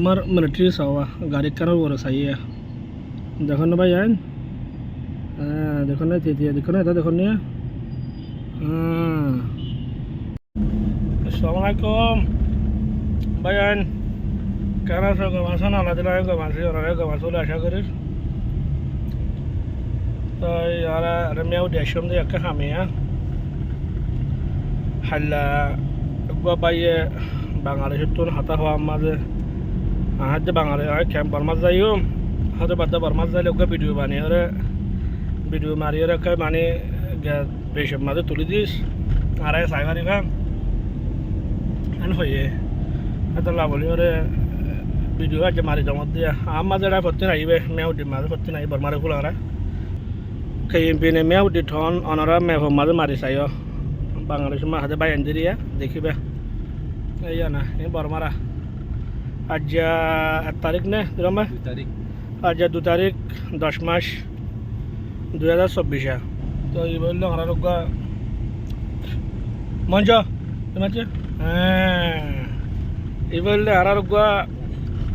আমার মিলিটারি সাওয়া গাড়ি কারোর বড় সাইয়া দেখুন না ভাই আইন দেখুন না তেতিয়া দেখুন না এটা দেখুন নিয়ে আসসালামু আলাইকুম ভাই আইন কেন আছো গমাছো না আলাদা লাগে গমাছি ওরা গমাছো আশা করি তো আর মেয়েও দেশম দিয়ে একটা হামিয়া হাল্লা বাইয়ে বাঙালি তোর হাতা হওয়া মাঝে আহার যে বাঙালি হয় ক্যাম্প বর্মাজ যাইও হয়তো বাদ বর্মাজ যাইলে ওকে ভিডিও বানিয়ে ওরে ভিডিও মারিয়ে রেখে মানে বেশব মাঝে তুলে দিস আর সাই মারি খাম এন হয়ে এত লাভলি ওরে ভিডিও আছে মারি জমত দিয়ে আম মাঝে ভর্তি নাইবে মেউ দি মাঝে ভর্তি নাই বর্মারে খোলা খেয়ে মেউ দি ঠন অনরা মেভ মাঝে মারি চাইও বাঙালি সময় হাতে বাই আনি দিয়া দেখিবে এই না এই বর্মারা আজ 1 তারিখ নে দিলাম আজ 2 তারিখ 10 মাস 2024 তো এই বললো আমরা লোক মঞ্চ তোমাকে এই বললে আর লোক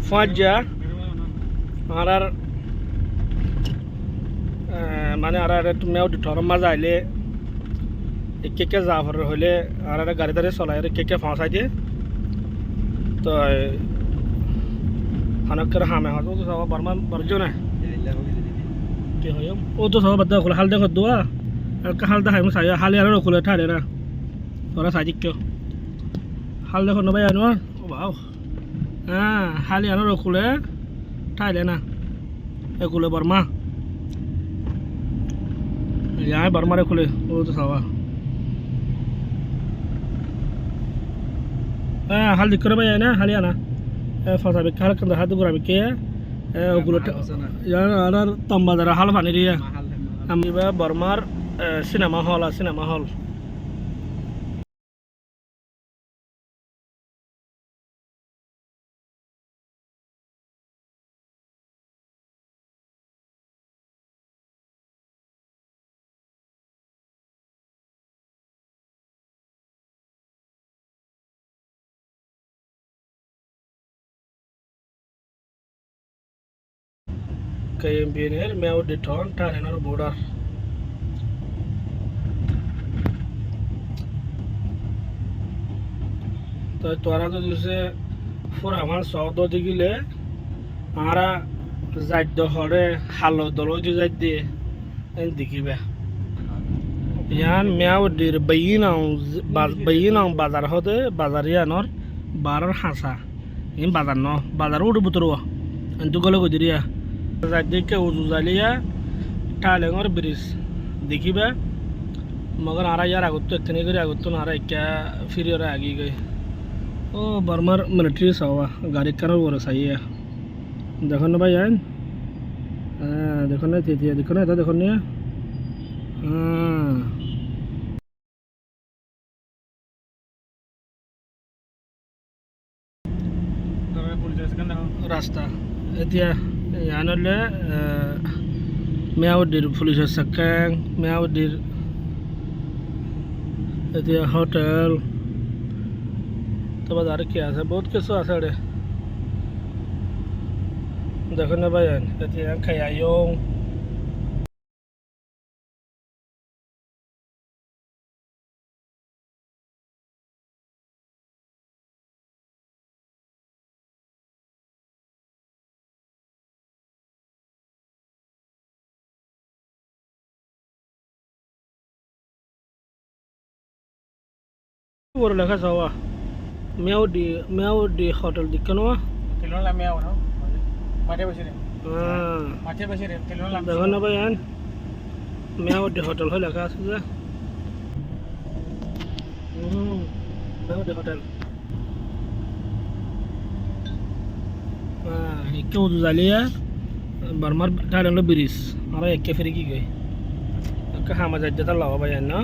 5 যা আর মানে আর মেও ধরম মাঝে আইলে একে যাফর হইলে আর গাড়ি দাঁড়িয়ে চলাই একে ফাঁসাই দিয়ে তো হানকের হামে হতো তো সব বর্মা বর্জ না কি হয় ও তো সব বাদ খোলা হাল দেখো দোয়া একটা হাল দেখাই সাই হালি আর খুলে ঠাড়ে না তোরা সাজিক কেউ হাল দেখো না ভাই আনো ও বাও হ্যাঁ হালি আর খুলে ঠাড়ে না এগুলো বর্মা यहाँ बर्मारे खुले वो तो सवा हाल दिक्कत भाई है ना हाल ना फसा भी हाल कंधा हाथ बुरा भी के ओगुलो यार आर तंबादारा हाल पानी रिया हम ये बर्मार सिनेमा हॉल KMPNL মেও ডিটন টানেনার বর্ডার তো তোরা তো দিছে ফর আমার সৌদ দিগিলে আরা যাইদ হরে হালো দলো দি যাইদ দিয়ে এন দেখিবা ইয়ান মেও ডির বাইনাও বাজার হতে বাজারিয়ানর বারার হাসা ইন বাজার ন বাজার উড় বুতরো এন দুগলে গদিরিয়া দেখে উজু জালিয়া টালেঙর ব্রিজ দেখিবা মগর আর ইয়ার আগত এখানে করে আগত না আর একটা ফিরে ওরা আগি গই ও বর্মার মিলিটারি সাওয়া গাড়ি কারোর বড় সাইয়া দেখুন না ভাই আইন দেখুন না তেতিয়া দেখুন না এটা দেখুন নিয়ে রাস্তা এতিয়া ইয়ানলে মেয়াউডির পুলিশের সাকাং মেয়াউডির এতিয়া হোটেল তবে আর কি আছে বহুত কিছু আছে রে দেখুন না ভাই এতিয়া খাইয়ায়ং Por la casa va. Meow di hotel di kanwa. Tilon la meow no. Mate basire. Mate basire tilon la. Dagan na ba yan? Meow di hotel hola ka suza. Meow di hotel. Ikke udu zalia. Barmar taran lo biris. Ara ikke feri ki gay. Akka hama jajjata lawa ba yan na.